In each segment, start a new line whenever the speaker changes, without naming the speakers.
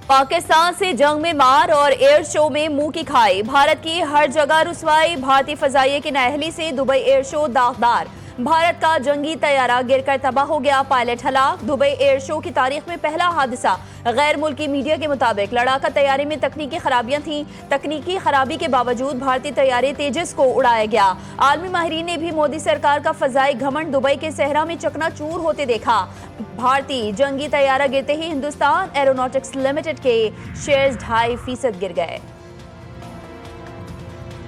पाकिस्तान से जंग में मार और एयर शो में मुंह की खाई, भारत की हर जगह रुसवाई, भारतीय फजाइये की नाअहली से दुबई एयर शो दागदार। भारत का जंगी तैयारा गिरकर तबाह हो गया, पायलट हलाक। दुबई एयर शो की तारीख में पहला हादसा। गैर मुल्की मीडिया के मुताबिक लड़ाका तैयारे में तकनीकी खराबियां थीं। तकनीकी खराबी के बावजूद भारतीय तैयारे तेजस को उड़ाया गया। आलमी माहिरीन ने भी मोदी सरकार का फजाई घमंड दुबई के सहरा में चकनाचूर होते देखा। भारतीय जंगी तैयारा गिरते ही हिंदुस्तान एरोनॉटिक्स लिमिटेड के शेयर्स 2.5% गिर गए।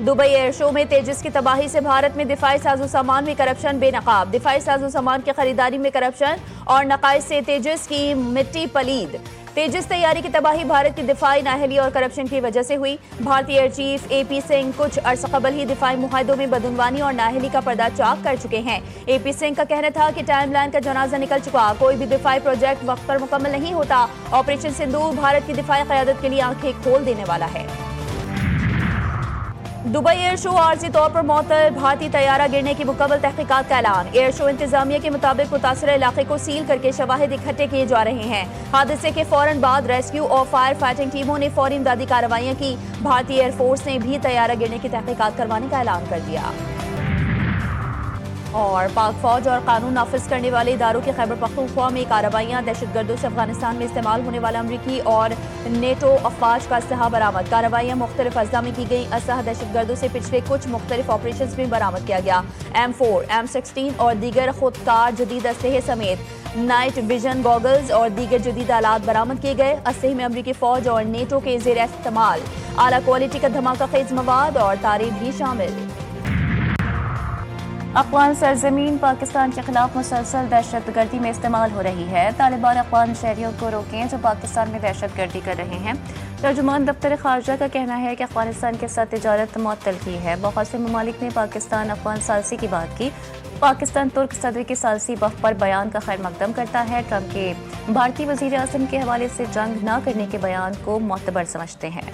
दुबई एयर शो में तेजस की तबाही से भारत में दिफाई साजो सामान में करप्शन बेनकाब। दिफाई साजो सामान की खरीदारी में करप्शन और नकाइश से तेजस की मिट्टी पलीद। तेजस तैयारी की तबाही भारत की दिफाई नाअहली और करप्शन की वजह से हुई। भारतीय एयर चीफ AP सिंह कुछ अर्सा कबल ही दिफाई मुआहदों में बदउनवानी और नाअहली का पर्दा चाक कर चुके हैं। AP सिंह का कहना था कि टाइमलाइन का जनाजा निकल चुका, कोई भी दिफाई प्रोजेक्ट वक्त पर मुकम्मल नहीं होता। ऑपरेशन सिंदूर भारत की दिफाई क़यादत के लिए आंखें खोल देने वाला है। दुबई एयर शो आर्जी तौर पर मअतल, भारतीय तैयारा गिरने की मुकम्मल तहकीकात का ऐलान। एयर शो इंतजामिया के मुताबिक मुतासरा इलाके को सील करके शवाहिद इकट्ठे किए जा रहे हैं। हादसे के फौरन बाद रेस्क्यू और फायर फाइटिंग टीमों ने फौरी इमदादी कार्रवाइयां की। भारतीय एयरफोर्स ने भी तैयारा गिरने की तहकीकात करवाने का ऐलान कर दिया। और पाक फौज और कानून नाफिज करने वाले इदारों की खैबर पख्तूनख्वा में कार्रवाइयां, दहशतगर्दों से अफगानिस्तान में इस्तेमाल होने वाला अमरीकी और नेटो अफवाज का असलहा बरामद। कार्रवाइयां मुख्तलिफ अज़ला में की गई। असलहा दहशतगर्दों से पिछले कुछ मुख्तलिफ ऑपरेशन में बरामद किया गया। M4, M16 और दीगर खुदकार जदीद असलहे समेत नाइट विजन गॉगल्स और दीगर जदीद आलात बरामद किए गए। असलहे में अमरीकी फौज और नेटो के ज़ेर इस्तेमाल आला क्वालिटी का धमाका खेज मवाद और तारे भी शामिल। अफगान सरजमीन पाकिस्तान के खिलाफ मुसलसल दहशतगर्दी में इस्तेमाल हो रही है। तालिबान अफगान शहरियों को रोकें जो पाकिस्तान में दहशतगर्दी कर रहे हैं। तर्जुमान दफ्तर खारजा का कहना है कि अफगानिस्तान के साथ तिजारत मुअत्तल की है। बहुत से ममालिक ने पाकिस्तान अफगान सालसी की बात की। पाकिस्तान तुर्क सदर की सालसी वफ़द पर बयान का खैर मकदम करता है। ट्रंप के भारतीय वज़ीर आज़म के हवाले से जंग न करने के बयान को मोतबर समझते हैं।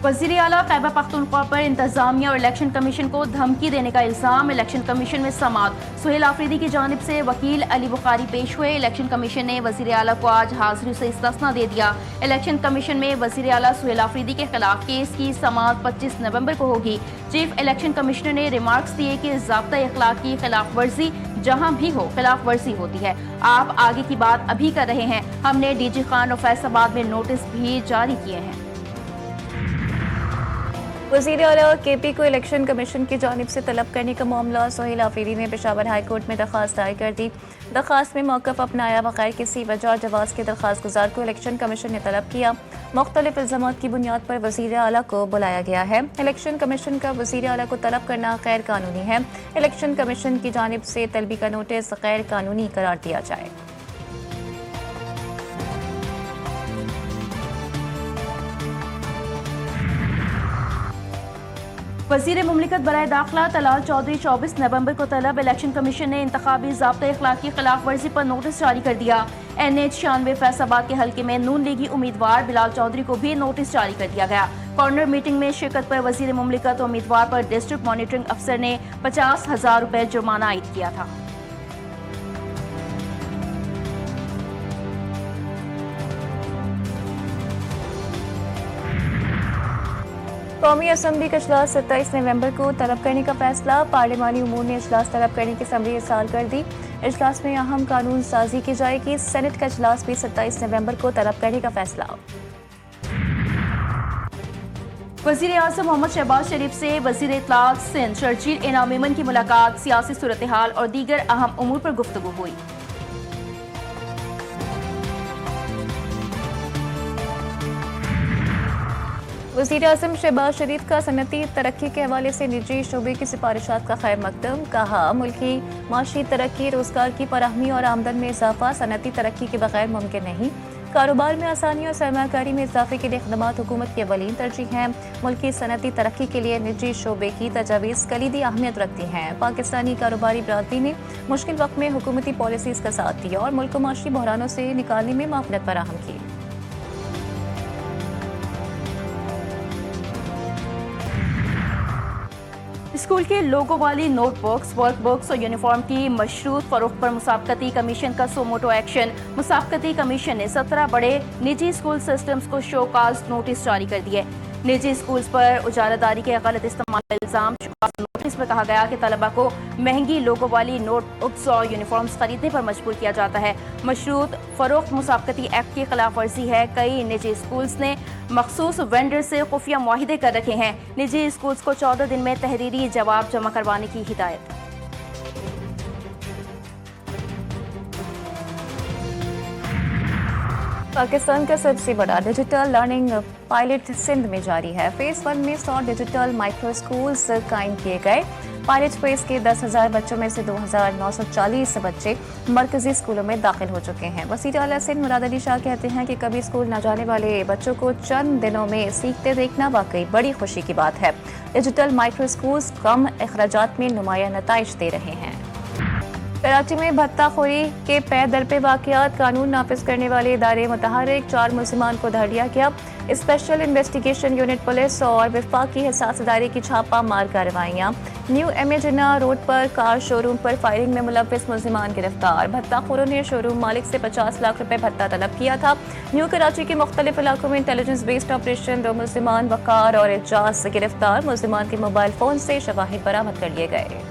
वज़ीर आला खैबर पख्तूनख्वा पर इंतजामिया और इलेक्शन कमीशन को धमकी देने का इल्जाम। इलेक्शन कमीशन में समात। सुहेल आफरीदी की जानिब से वकील अली बुखारी पेश हुए। इलेक्शन कमीशन ने वज़ीर आला को आज हाजिरी से इस्तिस्ना दे दिया। इलेक्शन कमीशन में वज़ीर आला सुहेल आफरीदी के खिलाफ केस की समात 25 नवंबर को होगी। चीफ इलेक्शन कमिश्नर ने रिमार्क्स दिए कि ज़ाब्ता अखलाक की खिलाफ वर्जी जहाँ भी हो खिलाफ वर्जी होती है। आप आगे की बात अभी कर रहे हैं। हमने DG खान और फैसलाबाद में नोटिस भी जारी किए हैं।
वज़ीर आला KP को इलेक्शन कमीशन की जानिब से तलब करने का मामला। सुहेल आफरीदी ने पेशावर हाई कोर्ट में दरख्वास्त दायर कर दी। दरख्वास्त में मौक़िफ़ अपनाया, बगैर किसी वजह और जवाज़ के दरख्वास्त गुजार को इलेक्शन कमीशन ने तलब किया। मुख्तलिफ इल्ज़ामात की बुनियाद पर वज़ीर आला को बुलाया गया है। इलेक्शन कमीशन का वज़ीर आला को तलब करना गैर कानूनी है। इलेक्शन कमीशन की जानिब से तलबी का नोटिस गैर कानूनी करार दिया जाए।
वज़ीर मुमलिकत बराए दाखिला तलाल चौधरी 24 नवंबर को तलब। इलेक्शन कमीशन ने इंतखाबी ज़ाब्ते अखलाक की खिलाफ वर्जी पर नोटिस जारी कर दिया। NH 96 फैसलाबाद के हल्के में नून लीगी उम्मीदवार बिलाल चौधरी को भी नोटिस जारी कर दिया गया। कॉर्नर मीटिंग में शिरकत पर वज़ीर मुमलिकत उम्मीदवार पर डिस्ट्रिक्ट मॉनिटरिंग अफसर ने 50,000 रुपए जुर्माना आयद किया था।
कौमी असम्बली का इजलास 27 नवंबर को तलब करने का फैसला। पार्लिमानी उमूर ने इजलास तलब करने की समरी इरसाल कर दी। इजलास में अहम कानून साजी की जाएगी। सेनेट का इजलास भी 27 नवंबर को तलब करने का फैसला।
वज़ीर आज़म मोहम्मद शहबाज शरीफ से वज़ीर इत्तलात सिंध शर्जील इनाम मेमन की मुलाकात। सियासी सूरत हाल और दीगर अहम उमूर पर गुफ्तगू हुई।
वज़ीर आज़म शहबाज शरीफ का सनती तरक्की के हवाले से निजी शोबे की सिफारिशात का खैर मकदम। कहा, मुल्की माशी तरक्की, रोजगार की फराहमी और आमदन में इजाफा सनती तरक्की के बगैर मुमकिन नहीं। कारोबार में आसानी और सरमाकारी में इजाफे के लिए इक़दामात हुकूमत की अवलीन तरजीह हैं। मुल्की सनती तरक्की के लिए निजी शोबे की तजावीज़ कलीदी अहमियत रखती हैं। पाकिस्तानी कारोबारी बरादरी ने मुश्किल वक्त में हुकूमती पॉलिसीज़ का साथ दिया और मुल्क को माशी बहरानों से निकालने में मावनत फराहम की।
स्कूल के लोगों वाली नोटबुक्स, वर्कबुक्स और यूनिफॉर्म की मशरूत फरोख्त पर मुसाबकती कमीशन का सोमोटो एक्शन। मुसाबकती कमीशन ने 17 बड़े निजी स्कूल सिस्टम्स को शोकाज नोटिस जारी कर दिए। निजी स्कूल्स पर उजारादारी के गलत इस्तेमाल का इल्जाम। नोटिस में कहा गया कि तलबा को महंगी लोगों वाली नोटबुक्स और यूनिफॉर्म्स खरीदने पर मजबूर किया जाता है। मशरूत फरोख्त मुसाबकती एक्ट की खिलाफ वर्जी है। कई निजी स्कूल्स ने मखसूस वेंडर से खुफिया मुआहिदे कर रखे हैं। निजी स्कूल्स को 14 दिन में तहरीरी जवाब जमा करवाने की हिदायत।
पाकिस्तान का सबसे बड़ा डिजिटल लर्निंग पायलट सिंध में जारी है। फेज 1 में 100 डिजिटल माइक्रो स्कूल्स कायम किए गए। पायलट फेज के 10,000 बच्चों में से 2,940 बच्चे मरकजी स्कूलों में दाखिल हो चुके हैं। वज़ीर आला सिंध मुराद अली शाह कहते हैं कि कभी स्कूल न जाने वाले बच्चों को चंद दिनों में सीखते देखना वाकई बड़ी खुशी की बात है। डिजिटल माइक्रो स्कूल्स कम अखराजात में नुमाया नताइज दे रहे हैं। कराची में भत्ताखोरी के पै दर पे वाक़यात, कानून नाफिज करने वाले इदारे मुतहर्रिक, 4 मुल्ज़िमान को धर लिया गया। स्पेशल इन्वेस्टिगेशन यूनिट पुलिस और वफाकी हिसास इदारे की छापा मार कार्रवाइयाँ। New M A Jinnah road पर कार शोरूम पर फायरिंग में मुलव्विस मुल्ज़िमान गिरफ्तार। भत्ताखोरों ने शोरूम मालिक से 50 लाख रुपए भत्ता तलब किया था। न्यू कराची के मुख्तलिफ इलाकों में इंटेलिजेंस बेस्ड ऑपरेशन, 2 मुल्ज़िमान वकार और एजाज गिरफ्तार। मुल्ज़िमान के मोबाइल फ़ोन से शवाहिद बरामद कर लिए गए।